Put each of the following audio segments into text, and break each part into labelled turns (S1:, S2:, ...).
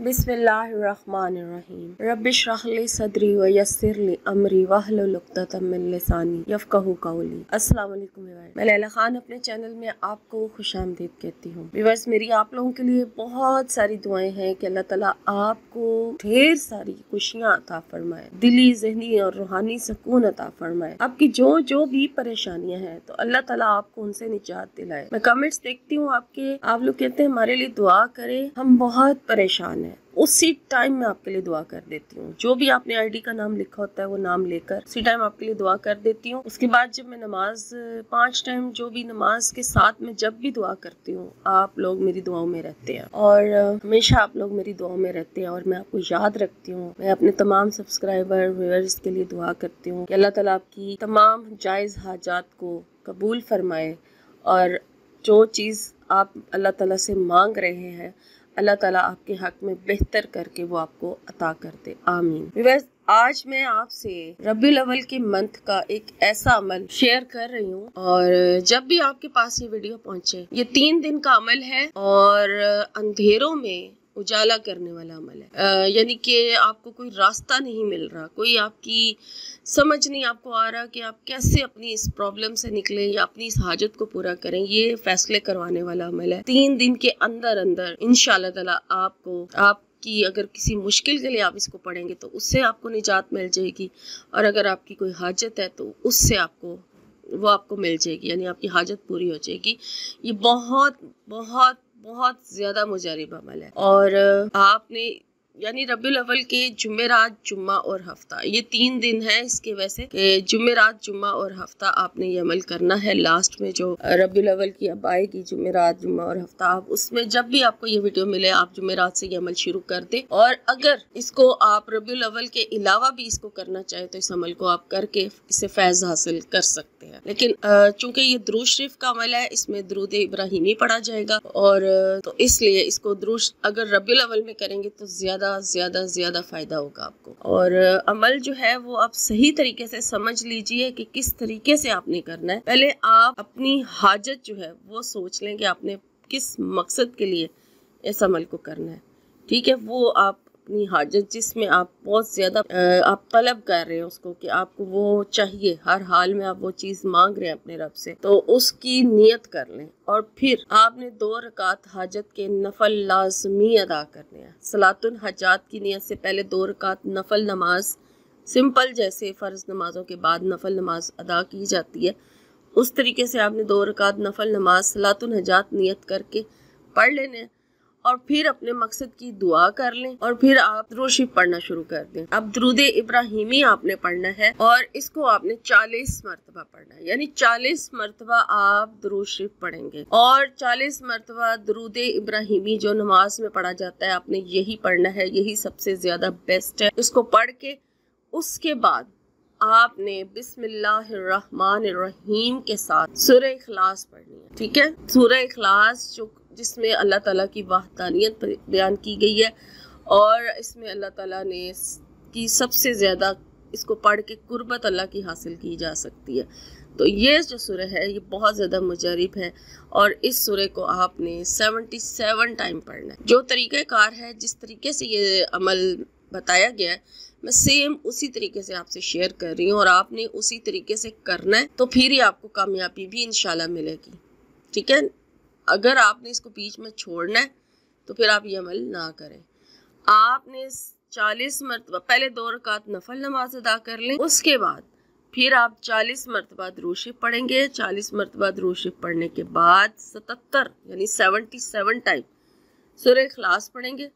S1: बिस्मिल्लाहिर्रहमानिर्रहीम रब्बिश्रह ली सदरी व यस्सिर ली अमरी वहलुल उक़दतम मिन लिसानी यफ़क़हू क़ौली। अस्सलाम वालेकुम व्यूअर्स, मैं लैला खान अपने चैनल में आपको खुशामदीद कहती हूँ। व्यूअर्स, मेरी आप लोगों के लिए बहुत सारी दुआएं हैं कि अल्लाह ताला आपको ढेर सारी खुशियाँ अता फरमाए, दिली ज़हनी और रूहानी सुकून अता फरमाए। आपकी जो जो भी परेशानियाँ हैं तो अल्लाह ताला आपको उनसे निजात दिलाए। मैं कमेंट्स देखती हूँ आपके, आप लोग कहते हैं हमारे लिए दुआ करें, हम बहुत परेशान हैं। उसी टाइम मैं आपके लिए दुआ कर देती हूँ। जो भी आपने आईडी का नाम लिखा होता है वो नाम लेकर उसी टाइम आपके लिए दुआ कर देती हूँ। उसके बाद जब मैं नमाज 5 टाइम जो भी नमाज के साथ में जब भी दुआ करती हूँ, आप लोग मेरी दुआओं में रहते हैं और हमेशा आप लोग मेरी दुआओं में रहते हैं और मैं आपको याद रखती हूँ। मैं अपने तमाम सब्सक्राइबर व्यूअर्स के लिए दुआ करती हूँ कि अल्लाह ताला आपकी तमाम जायज़ हाजात को कबूल फरमाए और जो चीज़ आप अल्लाह ताला से मांग रहे हैं अल्लाह ताला आपके हक में बेहतर करके वो आपको अता कर दे, आमीन। व्यूअर्स, आज मैं आपसे रबीउल अव्वल के मंथ का एक ऐसा अमल शेयर कर रही हूँ और जब भी आपके पास ये वीडियो पहुँचे, ये 3 दिन का अमल है और अंधेरों में उजाला करने वाला अमल है। यानी कि आपको कोई रास्ता नहीं मिल रहा, कोई आपकी समझ नहीं आपको आ रहा कि आप कैसे अपनी इस प्रॉब्लम से निकले या अपनी इस हाजत को पूरा करें, ये फैसले करवाने वाला अमल है। 3 दिन के अंदर अंदर इंशाअल्लाह ताला आपकी अगर किसी मुश्किल के लिए आप इसको पढ़ेंगे तो उससे आपको निजात मिल जाएगी और अगर आपकी कोई हाजत है तो उससे आपको मिल जाएगी, यानी आपकी हाजत पूरी हो जाएगी। ये बहुत बहुत बहुत ज़्यादा मुजरिब अमल है और आपने यानी रबीउल अव्वल के जुमेरात, जुम्मा और हफ्ता, ये 3 दिन है इसके। वैसे जुमेरात, जुम्मा और हफ्ता आपने ये अमल करना है। लास्ट में जो रबीउल अव्वल की अब आएगी जुमेरात, जुम्मा और हफ्ता, आप उसमें जब भी आपको ये वीडियो मिले आप जुमेरात से ये अमल शुरू कर दे और अगर इसको आप रबीउल अव्वल के अलावा भी इसको करना चाहे तो इस अमल को आप करके इससे फैज़ हासिल कर सकते हैं। लेकिन चूंकि ये दुरूद शरीफ का अमल है, इसमें दुरूद इब्राहिमी पढ़ा जाएगा और तो इसलिए इसको दुरूद अगर रबीउल अव्वल में करेंगे तो ज्यादा फायदा होगा आपको। और अमल जो है वो आप सही तरीके से समझ लीजिए कि किस तरीके से आपने करना है। पहले आप अपनी हाजत जो है वो सोच लें कि आपने किस मकसद के लिए इस अमल को करना है, ठीक है। वो आप अपनी हाजत जिसमें आप बहुत ज़्यादा आप तलब कर रहे हैं उसको कि आपको वो चाहिए, हर हाल में आप वो चीज़ मांग रहे हैं अपने रब से, तो उसकी नियत कर लें और फिर आपने 2 रकात हाजत के नफल लाजमी अदा करने हैं। सलातुल हजात की नियत से पहले 2 रकात नफल नमाज सिंपल जैसे फ़र्ज नमाजों के बाद नफल नमाज अदा की जाती है, उस तरीके से आपने 2 रकात नफल नमाज सलातुल हजात नियत करके पढ़ लेने और फिर अपने मकसद की दुआ कर लें और फिर आप दुरूद शरीफ पढ़ना शुरू कर दें। अब दुरूद इब्राहिमी आपने पढ़ना है और इसको आपने 40 मरतबा पढ़ना है, यानी 40 मरतबा आप दुरूद शरीफ पढ़ेंगे और 40 मरतबा दुरूद इब्राहिमी जो नमाज में पढ़ा जाता है आपने यही पढ़ना है, यही सबसे ज्यादा बेस्ट है। इसको पढ़ के उसके बाद आपने बिस्मिल्लाहिर्रहमानिर्रहीम के साथ सूरह इखलास पढ़नी है, ठीक है। सूरह इखलास जिसमें अल्लाह ताला की वहदानियत बयान की गई है और इसमें अल्लाह ताला ने की सबसे ज़्यादा इसको पढ़ के कुर्बत अल्लाह की हासिल की जा सकती है। तो ये जो सूरह है ये बहुत ज़्यादा मुजरिब है और इस सूरह को आपने 77 टाइम पढ़ना है। जो तरीक़ाकार है, जिस तरीके से ये अमल बताया गया है, मैं सेम उसी तरीके से आपसे शेयर कर रही हूँ और आपने उसी तरीके से करना है तो फिर ही आपको कामयाबी भी इंशाल्लाह मिलेगी, ठीक है। अगर आपने इसको बीच में छोड़ना है तो फिर आप ये अमल ना करें। आपने 40 मरतबा पहले 2 रकात नफल नमाज अदा कर लें, उसके बाद फिर आप 40 मरतबा दुरूद शरीफ पढ़ेंगे। 40 मरतबा दुरूद शरीफ पढ़ने के बाद 77 यानी 77 टाइम सूरह इखलास पढ़ेंगे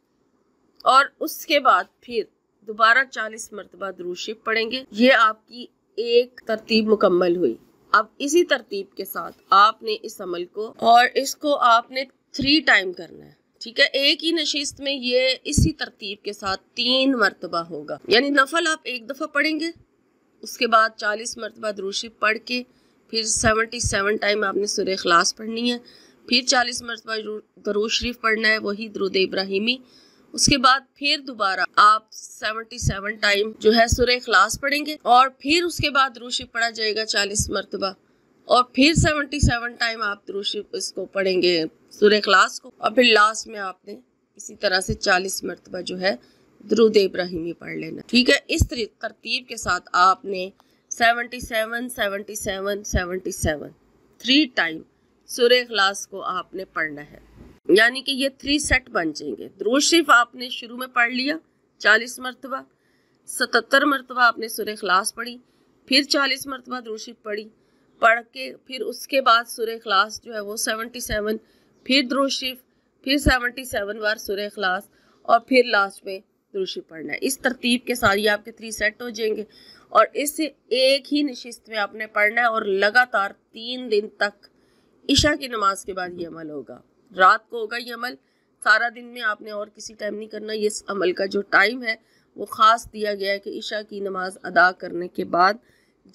S1: और उसके बाद फिर दोबारा 40 मरतबा दुरूद शरीफ पढ़ेंगे। ये आपकी एक तरतीब मुकम्मल हुई। अब इसी तरतीब के साथ आपने इस अमल को और इसको आपने 3 टाइम करना है, ठीक है। एक ही नशिस्त में ये इसी तरतीब के साथ 3 मरतबा होगा, यानी नफल आप 1 दफ़ा पढ़ेंगे, उसके बाद 40 मरतबा दुरूद शरीफ पढ़ के फिर 77 टाइम आपने सूरह इखलास पढ़नी है, फिर 40 मरतबा दुरूद शरीफ पढ़ना है, वही दुरूद इब्राहिमी। उसके बाद फिर दोबारा आप 77 टाइम जो है सूरह इखलास पढ़ेंगे और फिर उसके बाद दुरूद शरीफ पढ़ा जाएगा 40 मरतबा और फिर 77 टाइम आप दुरूद शरीफ इसको पढ़ेंगे सूरह इखलास को और फिर लास्ट में आपने इसी तरह से 40 मरतबा जो है दुरूद इब्राहिमी पढ़ लेना। ठीक है, इस तरतीब के साथ आपने 77 77 77 3 टाइम सूरह इखलास को आपने पढ़ना है, यानी कि ये 3 सेट बन जाएंगे। दुरूद शरीफ आपने शुरू में पढ़ लिया 40 मरतबा, 77 मरतबा आपने सूरह इखलास पढ़ी, फिर 40 मरतबा दुरूद शरीफ पढ़ के फिर उसके बाद सूरह इखलास जो है वो 77, फिर दुरूद शरीफ, फिर 77 बार सूरह इखलास और फिर लास्ट में दुरूद शरीफ पढ़ना है। इस तरतीब के साथ ये आपके 3 सेट हो जाएंगे और इससे एक ही नशिस्त में आपने पढ़ना है और लगातार 3 दिन तक इशा की नमाज के बाद ये अमल होगा। रात को होगा ये अमल, सारा दिन में आपने और किसी टाइम नहीं करना। ये अमल का जो टाइम है वो ख़ास दिया गया है कि इशा की नमाज अदा करने के बाद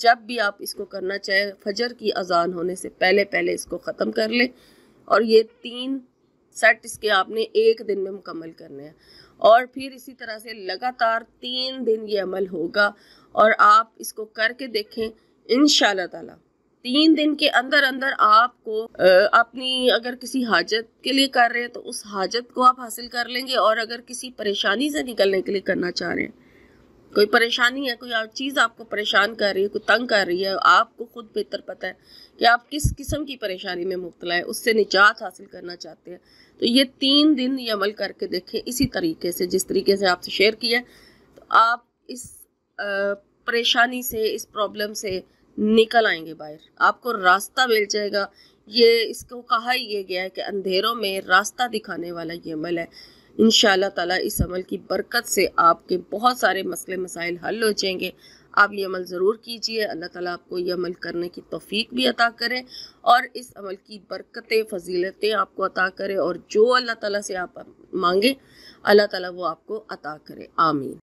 S1: जब भी आप इसको करना चाहे फजर की अजान होने से पहले पहले इसको ख़त्म कर लें। और ये 3 सेट इसके आपने एक दिन में मुकम्मल करने हैं और फिर इसी तरह से लगातार 3 दिन ये अमल होगा और आप इसको करके देखें इंशाअल्लाह ताला 3 दिन के अंदर अंदर आपको अपनी अगर किसी हाजत के लिए कर रहे हैं तो उस हाजत को आप हासिल कर लेंगे। और अगर किसी परेशानी से निकलने के लिए करना चाह रहे हैं, कोई परेशानी है, कोई चीज़ आपको परेशान कर रही है, कोई तंग कर रही है, आपको खुद बेहतर पता है कि आप किस किस्म की परेशानी में मुब्तला है, उससे निजात हासिल करना चाहते हैं, तो ये 3 दिन ये अमल करके देखें इसी तरीके से जिस तरीके से आपसे शेयर किया है। तो आप इस परेशानी से, इस प्रॉब्लम से निकल आएंगे बाहर, आपको रास्ता मिल जाएगा। ये इसको कहा ही ये गया है कि अंधेरों में रास्ता दिखाने वाला ये अमल है। इंशाअल्लाह ताला इस अमल की बरकत से आपके बहुत सारे मसले मसाइल हल हो जाएंगे। आप ये अमल ज़रूर कीजिए। अल्लाह ताला आपको ये अमल करने की तौफीक भी अता करे और इस अमल की बरकतें फजीलतें आपको अता करे और जो अल्लाह ताला से आप मांगे अल्लाह ताला वो आपको अता करे। आमीन।